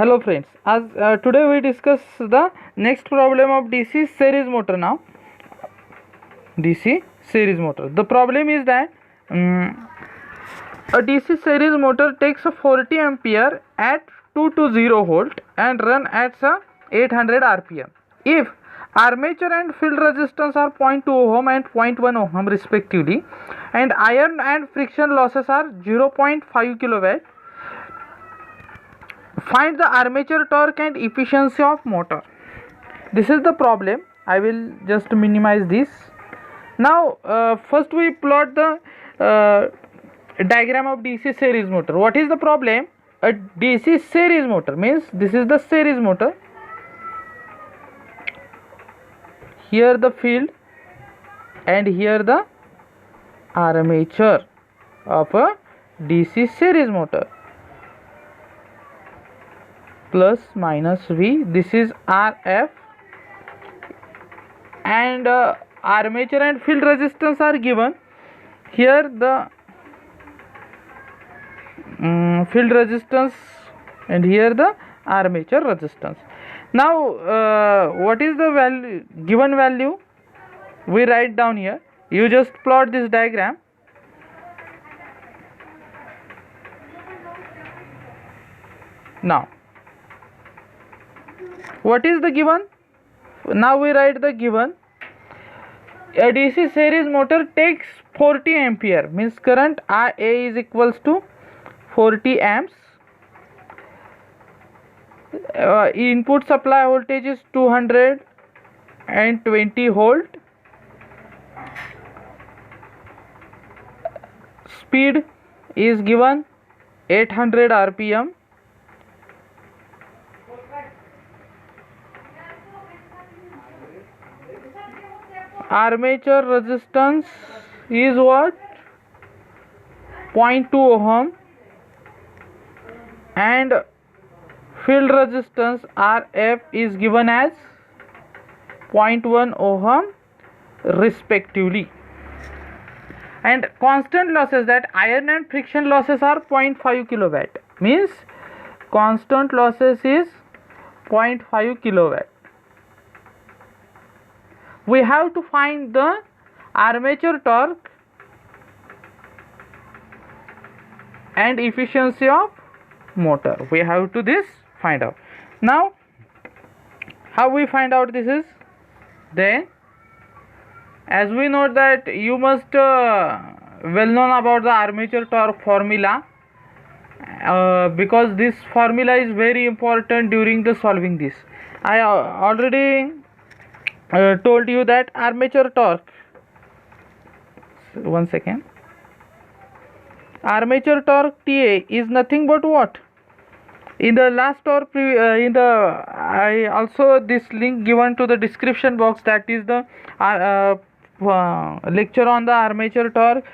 Hello friends, as today we discuss the next problem of DC series motor. Now DC series motor, the problem is that a DC series motor takes a 40 ampere at 220 volt and run at 800 rpm. If armature and field resistance are 0.2 ohm and 0.1 ohm respectively, and iron and friction losses are 0.5 kilowatt, find the armature torque and efficiency of motor. This is the problem. I will just minimize this. Now first we plot the diagram of DC series motor. What is the problem? A DC series motor means this is the series motor. Here the field and here the armature of a DC series motor. Plus minus V, this is RF, and armature and field resistance are given. Here the field resistance and here the armature resistance. Now what is the value, given value? We write down here. You just plot this diagram. Now what is the given? Now we write the given. A DC series motor takes 40 ampere, means current IA is equals to 40 amps. Input supply voltage is 220 volt. Speed is given 800 rpm. Armature resistance is what? 0.2 ohm, and field resistance RF is given as 0.1 ohm respectively. And constant losses, that iron and friction losses are 0.5 kilowatt, means constant losses is 0.5 kilowatt. We have to find the armature torque and efficiency of motor. We have to this find out. Now how we find out this is, then as we know that you must well known about the armature torque formula, because this formula is very important during the solving this. I already told you that armature torque, one second, armature torque TA is nothing but what? In the last or I also this link given to the description box, that is the lecture on the armature torque,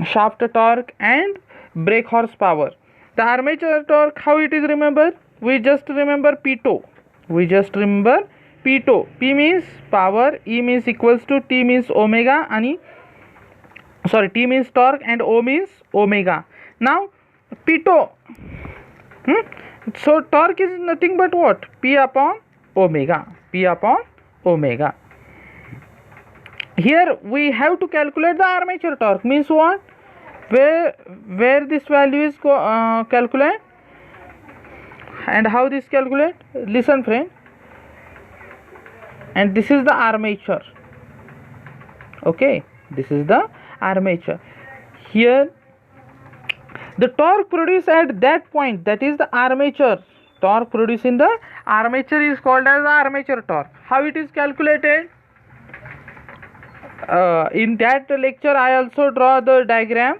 shaft torque and brake horsepower. The armature torque, how it is remembered? We just remember P2. P means power, E means equals to, T means omega, and T means torque and O means omega. Now P2, so torque is nothing but what? P upon omega. Here we have to calculate the armature torque, means what? Where this value is calculate, and how this calculate? Listen friend. And this is the armature. Okay, this is the armature. Here the torque produced at that point, that is the armature. Torque produced in the armature is called as the armature torque. How it is calculated? In that lecture I also draw the diagram,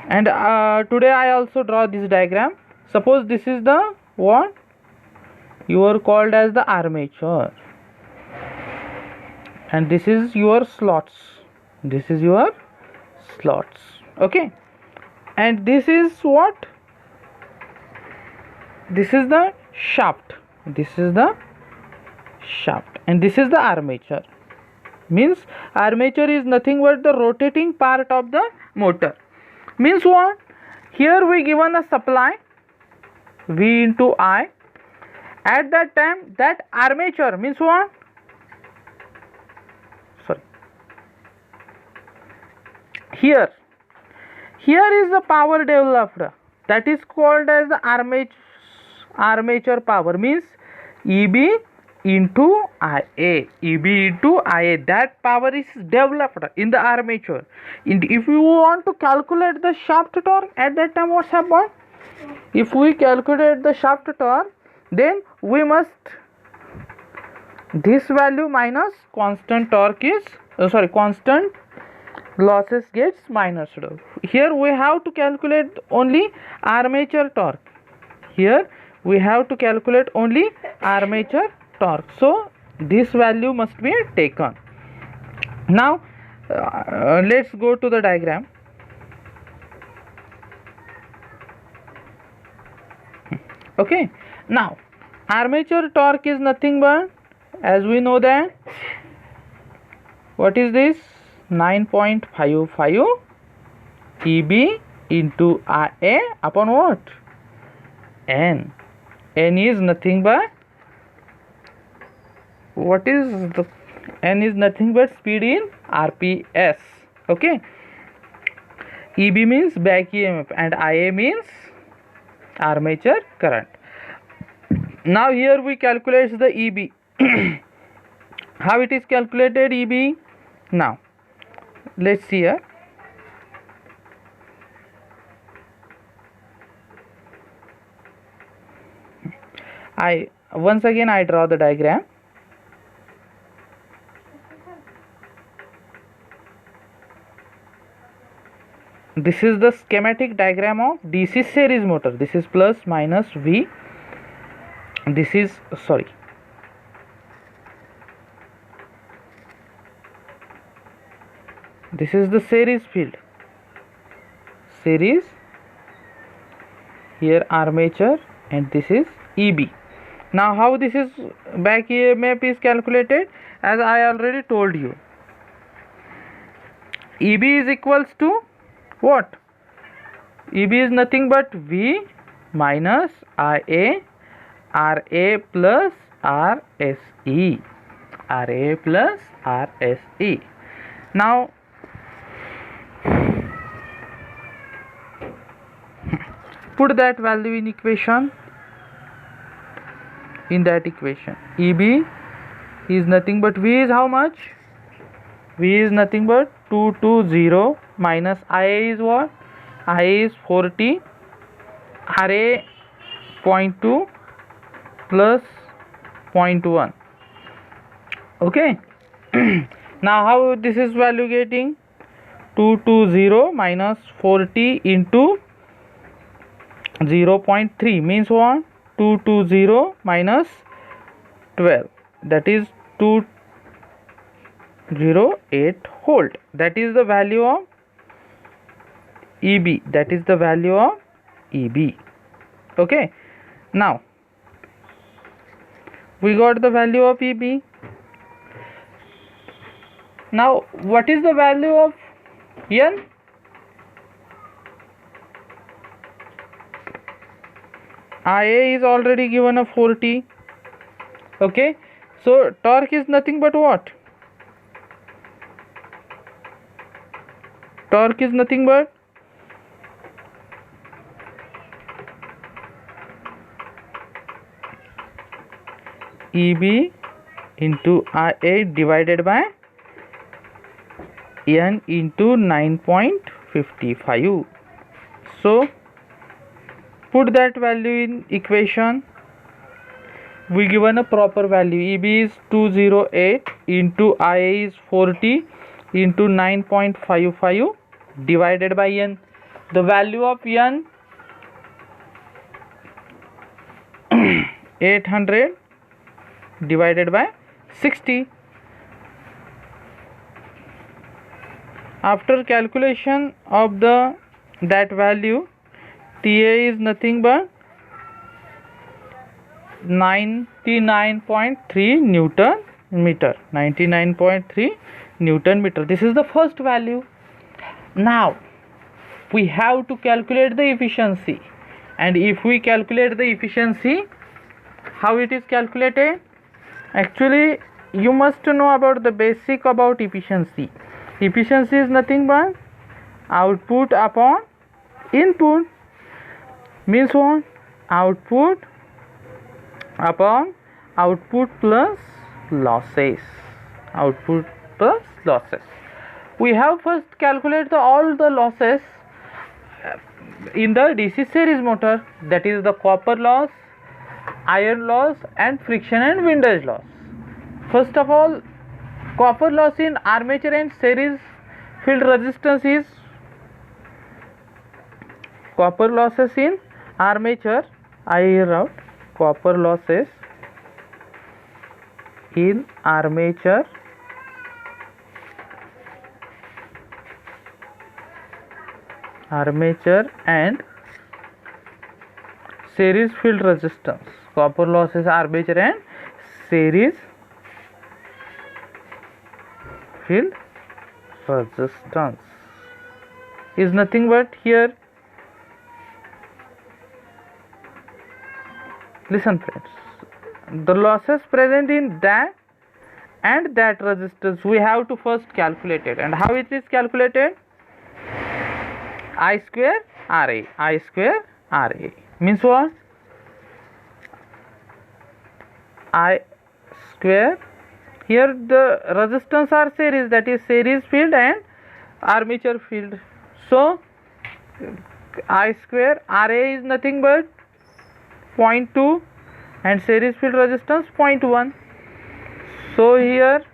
and today I also draw this diagram. Suppose this is the what? You are called as the armature, and this is your slots. Okay, and this is what? This is the shaft, and this is the armature. Means armature is nothing but the rotating part of the motor. Means what? Here we given a supply V into I At that time, that armature means what? Sorry, here is the power developed, that is called as the armature power, means EB into IA. EB into IA, that power is developed in the armature. If you want to calculate the shaft torque, at that time what's happened? If we calculate the shaft torque, then we must this value minus constant torque is constant losses gets minus. Here we have to calculate only armature torque. Here we have to calculate only armature torque. So this value must be taken. Now let's go to the diagram. Okay, now armature torque is nothing but, as we know that, what is this? 9.55 EB into IA upon what? N. N is nothing but, what is the N is nothing but speed in RPS. Okay, EB means back EMF and IA means armature current. Now here we calculate the EB. How it is calculated EB? Now let's see here. Once again I draw the diagram. This is the schematic diagram of DC series motor. This is plus minus V. This is this is the series field. Series, here armature, and this is EB. Now how this is back EMF is calculated, as I already told you. EB is equals to what? EB is nothing but V minus IA, RA plus RSE. RA plus RSE. Now put that value in equation. In that equation, EB is nothing but V is how much? V is nothing but 220 minus IA is what? IA is 40, RA 0.2 plus 0.1. Okay. Now how this is value getting? 220 minus 40 into 0.3 means what? 220 minus 12, that is 208 volt. That is the value of EB. That is the value of EB. Okay. Now we got the value of EB. Now what is the value of N? IA is already given a 40. Okay, so torque is nothing but what? Torque is nothing but EB into IA divided by N into 9.55. So put that value in equation. We given a proper value. EB is 208 into IA is 40 into 9.55 divided by N. The value of N 800 divided by 60. After calculation of that value, TA is nothing but 99.3 Newton meter. 99.3 Newton meter. This is the first value. Now we have to calculate the efficiency, and if we calculate the efficiency, How it is calculated? Actually, you must know about the basic about efficiency. Efficiency is nothing but output upon input. Means what? Output upon output plus losses. Output plus losses. We have first calculate all the losses in the DC series motor, that is the copper loss, iron loss and friction and windage loss. First of all, copper loss in armature and series field resistance is copper losses in armature. I wrote copper losses in armature and series field resistance. Copper losses armature and series field resistance is nothing but here. Listen friends, the losses present in that and that resistance we have to first calculate it. And how it is calculated? I square RA. I square RA means what? I square, here the resistance are series, that is series field and armature field. So I square RA is nothing but 0.2 and series field resistance 0.1. So here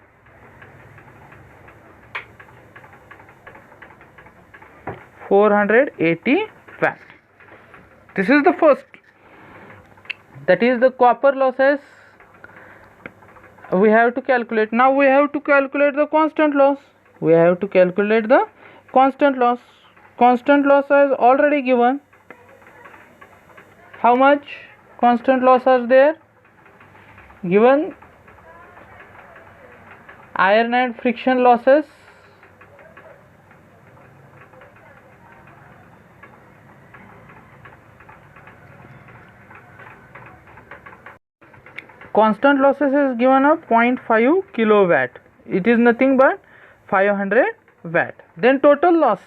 (480 watt). This is the first, that is the copper losses we have to calculate. Now we have to calculate the constant loss. We have to calculate the constant loss. Constant loss is already given. How much constant loss are there? Given iron and friction losses constant losses is given a 0.5 kilowatt. It is nothing but 500 watt. Then total loss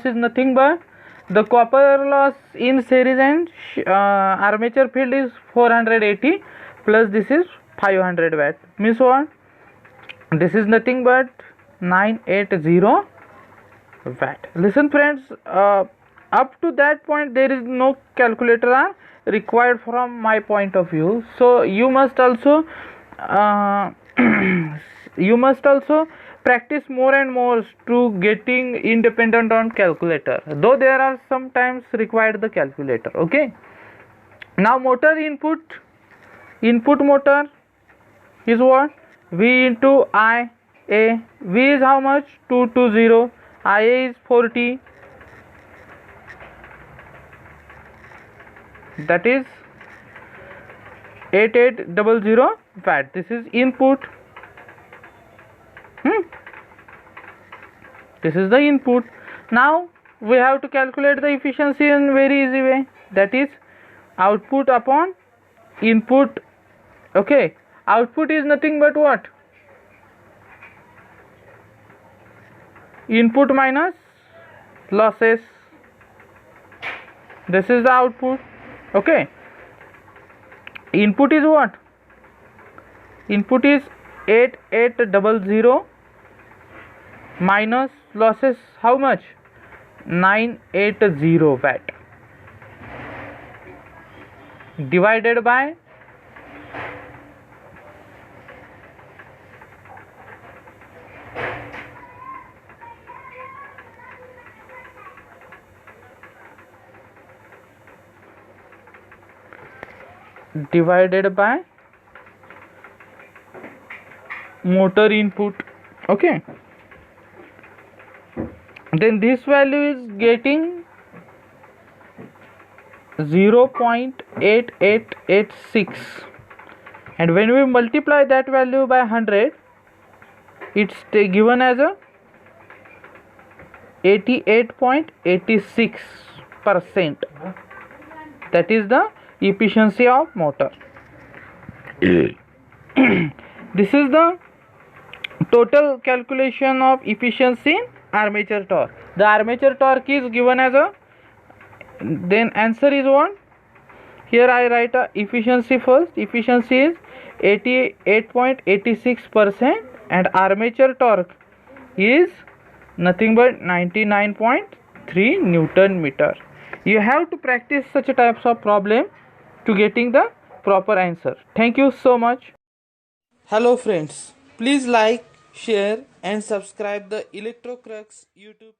is nothing but the copper loss in series and armature field is 480 plus this is 500 watt. Means what? This is nothing but 980 watt. Listen friends, up to that point there is no calculator are required from my point of view. So you must also practice more and more to getting independent on calculator, though there are sometimes required the calculator. Okay, now motor input motor is what? V into I A. V is how much? 220. IA is 40, that is 8800 watt. This is input. This is the input. Now we have to calculate the efficiency in very easy way, that is output upon input. Okay, output is nothing but what? Input minus losses. This is the output. Okay, input is what? Input is 8800 minus losses how much? 980 watt divided by motor input. Okay, then this value is getting 0.8886, and when we multiply that value by 100, it's given as a 88.86%. That is the efficiency of motor. This is the total calculation of efficiency in armature torque. The armature torque is given as a, then answer is what? Here I write a efficiency first. Efficiency is 88.86% and armature torque is nothing but 99.3 Newton meter. You have to practice such types of problem to getting the proper answer. Thank you so much. Hello friends, please like, share and subscribe the Electrocrux YouTube.